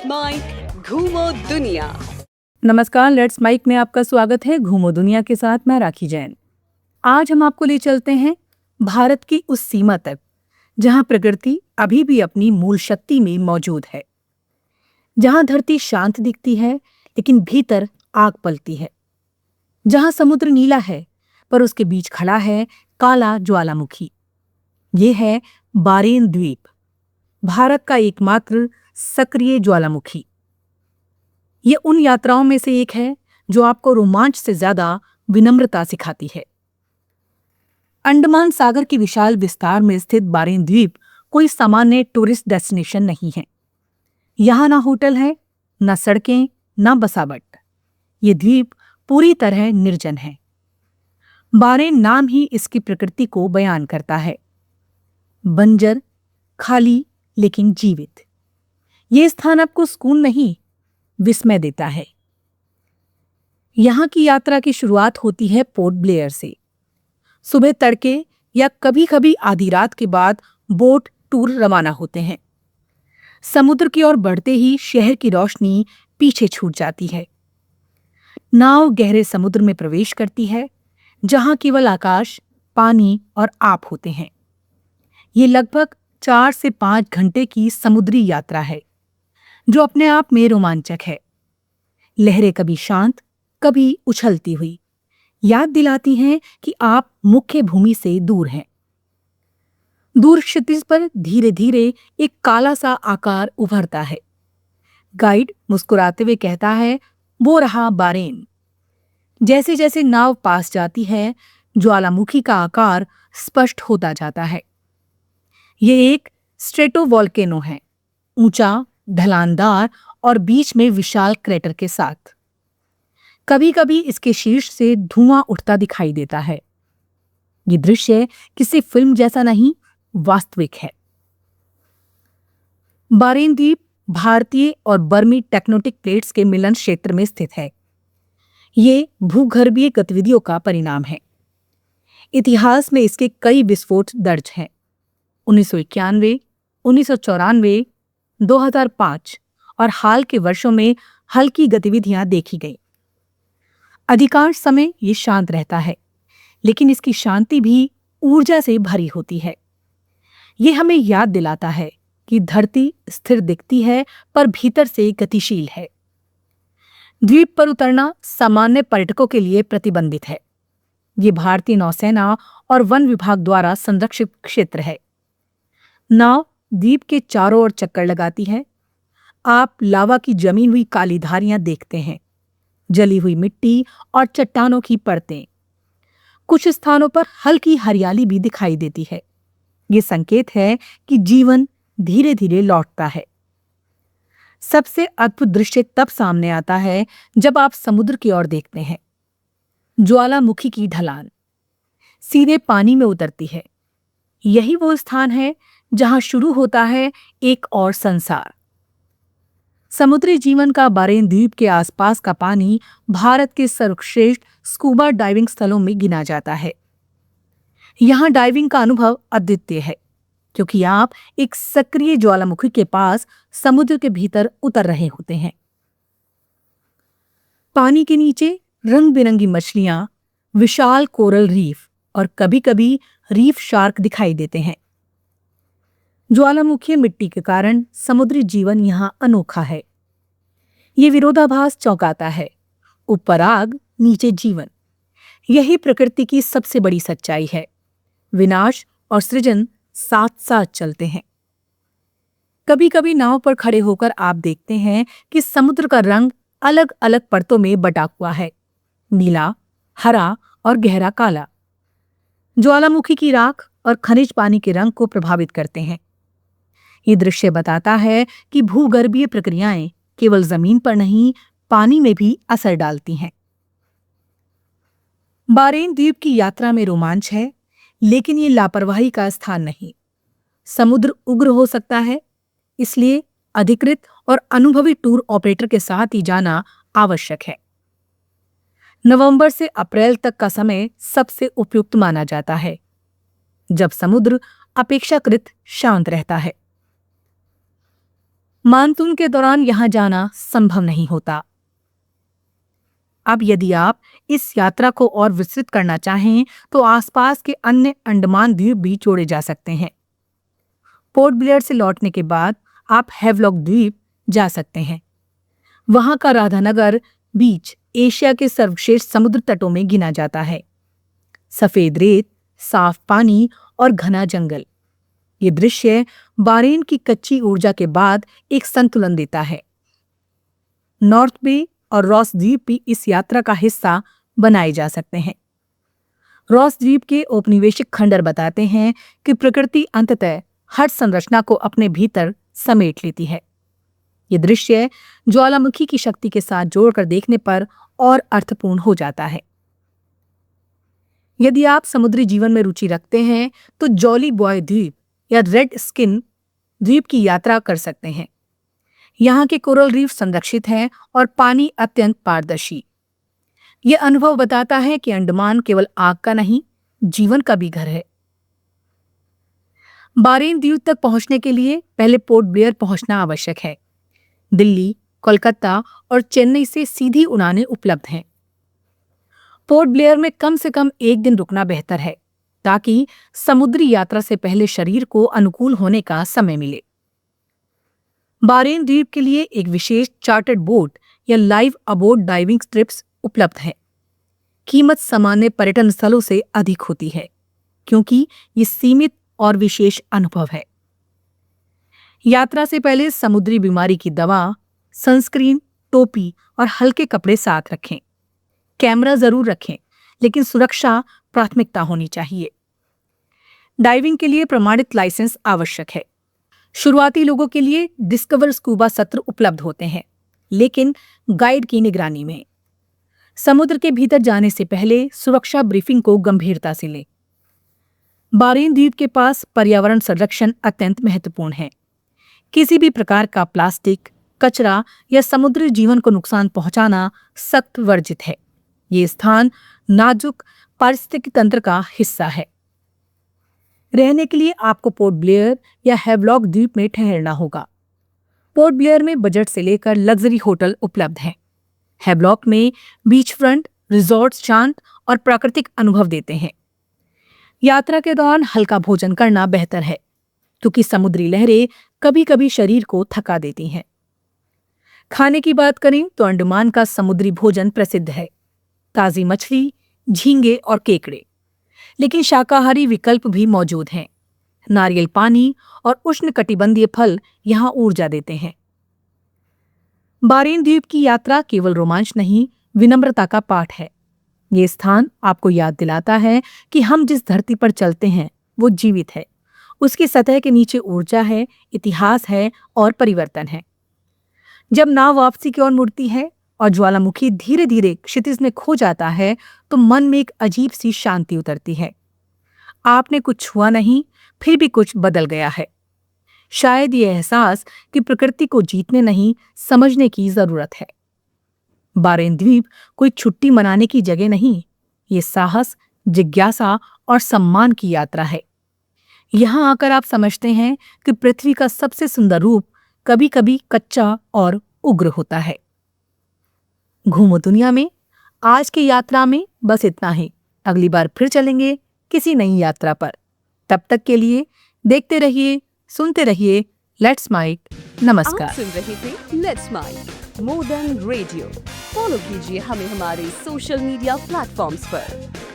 Let's mic घूमो दुनिया। नमस्कार, लेट्स माइक में आपका स्वागत है। घूमो दुनिया के साथ मैं राखी जैन। आज हम आपको ले चलते हैं भारत की उस सीमा तक जहां प्रकृति अभी भी अपनी मूल शक्ति में मौजूद है, जहां धरती शांत दिखती है लेकिन भीतर आग पलती है, जहां समुद्र नीला है पर उसके बीच खड़ा है काला ज्वालामुखी। ये है बारेन द्वीप, भारत का एकमात्र सक्रिय ज्वालामुखी। ये उन यात्राओं में से एक है जो आपको रोमांच से ज्यादा विनम्रता सिखाती है। अंडमान सागर के विशाल विस्तार में स्थित बारेन द्वीप कोई सामान्य टूरिस्ट डेस्टिनेशन नहीं है। यहाँ ना होटल है, ना सड़कें, ना बसावट। ये द्वीप पूरी तरह निर्जन है। बारेन नाम ही इसकी प्रकृति को बयान करता है, बंजर, खाली लेकिन जीवित। ये स्थान आपको सुकून नहीं, विस्मय देता है। यहां की यात्रा की शुरुआत होती है पोर्ट ब्लेयर से। सुबह तड़के या कभी कभी आधी रात के बाद बोट टूर रवाना होते हैं। समुद्र की ओर बढ़ते ही शहर की रोशनी पीछे छूट जाती है। नाव गहरे समुद्र में प्रवेश करती है, जहां केवल आकाश, पानी और आप होते हैं। ये लगभग 4 से 5 घंटे की समुद्री यात्रा है, जो अपने आप में रोमांचक है। लहरें कभी शांत, कभी उछलती हुई याद दिलाती हैं कि आप मुख्य भूमि से दूर हैं। दूर क्षितिज पर धीरे धीरे एक काला सा आकार उभरता है। गाइड मुस्कुराते हुए कहता है, वो रहा बारेन। जैसे जैसे नाव पास जाती है, ज्वालामुखी का आकार स्पष्ट होता जाता है। ये एक स्ट्रेटोवोल्केनो है, ऊंचा, ढलानदार और बीच में विशाल क्रेटर के साथ। कभी कभी इसके शीर्ष से धुआं उठता दिखाई देता है। ये दृश्य किसी फिल्म जैसा नहीं, वास्तविक है। बारेन द्वीप भारतीय और बर्मी टेक्टोनिक प्लेट्स के मिलन क्षेत्र में स्थित है। ये भूगर्भीय गतिविधियों का परिणाम है। इतिहास में इसके कई विस्फोट दर्ज हैं। 1991, 1994, 2005 और हाल के वर्षों में हल्की गतिविधियां देखी गई। अधिकांश समय ये शांत रहता है, लेकिन इसकी शांति भी ऊर्जा से भरी होती है। ये हमें याद दिलाता है कि धरती स्थिर दिखती है पर भीतर से गतिशील है। द्वीप पर उतरना सामान्य पर्यटकों के लिए प्रतिबंधित है। ये भारतीय नौसेना और वन विभाग द्वारा संरक्षित क्षेत्र है। नाव द्वीप के चारों ओर चक्कर लगाती है। आप लावा की जमी हुई काली धारियां देखते हैं, जली हुई मिट्टी और चट्टानों की परतें। कुछ स्थानों पर हल्की हरियाली भी दिखाई देती है। ये संकेत है कि जीवन धीरे धीरे लौटता है। सबसे अद्भुत दृश्य तब सामने आता है जब आप समुद्र की ओर देखते हैं। ज्वालामुखी की ढलान सीधे पानी में उतरती है। यही वो स्थान है जहां शुरू होता है एक और संसार। समुद्री जीवन का बारेन द्वीप के आसपास का पानी भारत के सर्वश्रेष्ठ स्कूबा डाइविंग स्थलों में गिना जाता है। यहां डाइविंग का अनुभव अद्वितीय है, क्योंकि आप एक सक्रिय ज्वालामुखी के पास समुद्र के भीतर उतर रहे होते हैं। पानी के नीचे रंग बिरंगी मछलियां, विशाल कोरल रीफ और कभी-कभी रीफ शार्क दिखाई देते हैं। ज्वालामुखी मिट्टी के कारण समुद्री जीवन यहां अनोखा है। ये विरोधाभास चौंकाता है, ऊपर आग, नीचे जीवन। यही प्रकृति की सबसे बड़ी सच्चाई है। विनाश और सृजन साथ साथ चलते हैं। कभी कभी नाव पर खड़े होकर आप देखते हैं कि समुद्र का रंग अलग अलग परतों में बटा हुआ है, नीला, हरा और गहरा काला। ज्वालामुखी की राख और खनिज पानी के रंग को प्रभावित करते हैं। ये दृश्य बताता है कि भूगर्भीय प्रक्रियाएं केवल जमीन पर नहीं, पानी में भी असर डालती हैं। बारेन द्वीप की यात्रा में रोमांच है, लेकिन ये लापरवाही का स्थान नहीं। समुद्र उग्र हो सकता है, इसलिए अधिकृत और अनुभवी टूर ऑपरेटर के साथ ही जाना आवश्यक है। नवंबर से अप्रैल तक का समय सबसे उपयुक्त माना जाता है, जब समुद्र अपेक्षाकृत शांत रहता है। मानसून के दौरान यहाँ जाना संभव नहीं होता। अब यदि आप इस यात्रा को और विस्तृत करना चाहें तो आसपास के अन्य अंडमान द्वीप भी जोड़े जा सकते हैं। पोर्ट ब्लेयर से लौटने के बाद आप हैवलॉक द्वीप जा सकते हैं। वहां का राधानगर बीच एशिया के सर्वश्रेष्ठ समुद्र तटों में गिना जाता है। सफेद रेत, साफ पानी और घना जंगल, ये दृश्य बारेन की कच्ची ऊर्जा के बाद एक संतुलन देता है। नॉर्थ बे और रॉस द्वीप भी इस यात्रा का हिस्सा बनाए जा सकते हैं। रॉस द्वीप के औपनिवेशिक खंडर बताते हैं कि प्रकृति अंततः हर संरचना को अपने भीतर समेट लेती है। ये दृश्य ज्वालामुखी की शक्ति के साथ जोड़कर देखने पर और अर्थपूर्ण हो जाता है। यदि आप समुद्री जीवन में रुचि रखते हैं तो जॉली बॉय द्वीप या रेड स्किन द्वीप की यात्रा कर सकते हैं। यहाँ के कोरल रीफ संरक्षित हैं और पानी अत्यंत पारदर्शी। यह अनुभव बताता है कि अंडमान केवल आग का नहीं, जीवन का भी घर है। बारेन द्वीप तक पहुंचने के लिए पहले पोर्ट ब्लेयर पहुंचना आवश्यक है। दिल्ली, कोलकाता और चेन्नई से सीधी उड़ानें उपलब्ध हैं। पोर्ट ब्लेयर में कम से कम एक दिन रुकना बेहतर है ताकि समुद्री यात्रा से पहले शरीर को अनुकूल होने का समय मिले। बारेन द्वीप के लिए एक विशेष चार्टर्ड बोट या लाइव अबोर्ड डाइविंग ट्रिप्स उपलब्ध है। कीमत सामान्य पर्यटन स्थलों से अधिक होती है क्योंकि ये सीमित और विशेष अनुभव है। यात्रा से पहले समुद्री बीमारी की दवा, सनस्क्रीन, टोपी और हल्के कपड़े साथ रखें। कैमरा जरूर रखें, लेकिन सुरक्षा प्राथमिकता होनी चाहिए। डाइविंग के लिए प्रमाणित लाइसेंस आवश्यक है। शुरुआती लोगों के लिए डिस्कवर स्कूबा सत्र उपलब्ध होते हैं, लेकिन गाइड की निगरानी में। समुद्र के भीतर जाने से पहले सुरक्षा ब्रीफिंग को गंभीरता से लें। बारेन द्वीप के पास पर्यावरण संरक्षण अत्यंत महत्वपूर्ण है। किसी भी प्रकार का प्लास्टिक, कचरा या समुद्री जीवन को नुकसान पहुंचाना सख्त वर्जित है। ये स्थान नाजुक पारिस्थितिकी तंत्र का हिस्सा है। रहने के लिए आपको पोर्ट ब्लेयर या हैवलॉक द्वीप में ठहरना होगा। पोर्ट ब्लेयर में बजट से लेकर लग्जरी होटल उपलब्ध हैं। हैवलॉक में बीच फ्रंट रिजॉर्ट शांत और प्राकृतिक अनुभव देते हैं। यात्रा के दौरान हल्का भोजन करना बेहतर है क्योंकि समुद्री लहरें कभी कभी शरीर को थका देती हैं। खाने की बात करें तो अंडमान का समुद्री भोजन प्रसिद्ध है। ताज़ी मछली, झींगे और केकड़े, लेकिन शाकाहारी विकल्प भी मौजूद हैं। नारियल पानी और उष्णकटिबंधीय फल यहाँ ऊर्जा देते हैं। बारेन द्वीप की यात्रा केवल रोमांच नहीं, विनम्रता का पाठ है। ये स्थान आपको याद दिलाता है कि हम जिस धरती पर चलते हैं वो जीवित है। उसकी सतह के नीचे ऊर्जा है, इतिहास है और परिवर्तन है। जब नाव वापसी की ओर मुड़ती है और ज्वालामुखी धीरे धीरे क्षितिज में खो जाता है तो मन में एक अजीब सी शांति उतरती है। आपने कुछ छुआ नहीं, फिर भी कुछ बदल गया है। शायद ये एहसास कि प्रकृति को जीतने नहीं, समझने की जरूरत है। बारेन द्वीप कोई छुट्टी मनाने की जगह नहीं, ये साहस, जिज्ञासा और सम्मान की यात्रा है। यहाँ आकर आप समझते हैं कि पृथ्वी का सबसे सुंदर रूप कभी कभी कच्चा और उग्र होता है। घूमो दुनिया में आज की यात्रा में बस इतना ही। अगली बार फिर चलेंगे किसी नई यात्रा पर। तब तक के लिए देखते रहिए, सुनते रहिए लेट्स स्माइल। नमस्कार। आप सुन रहे थे let's smile more than radio. Follow कीजिए हमें हमारे सोशल मीडिया प्लेटफॉर्म्स पर।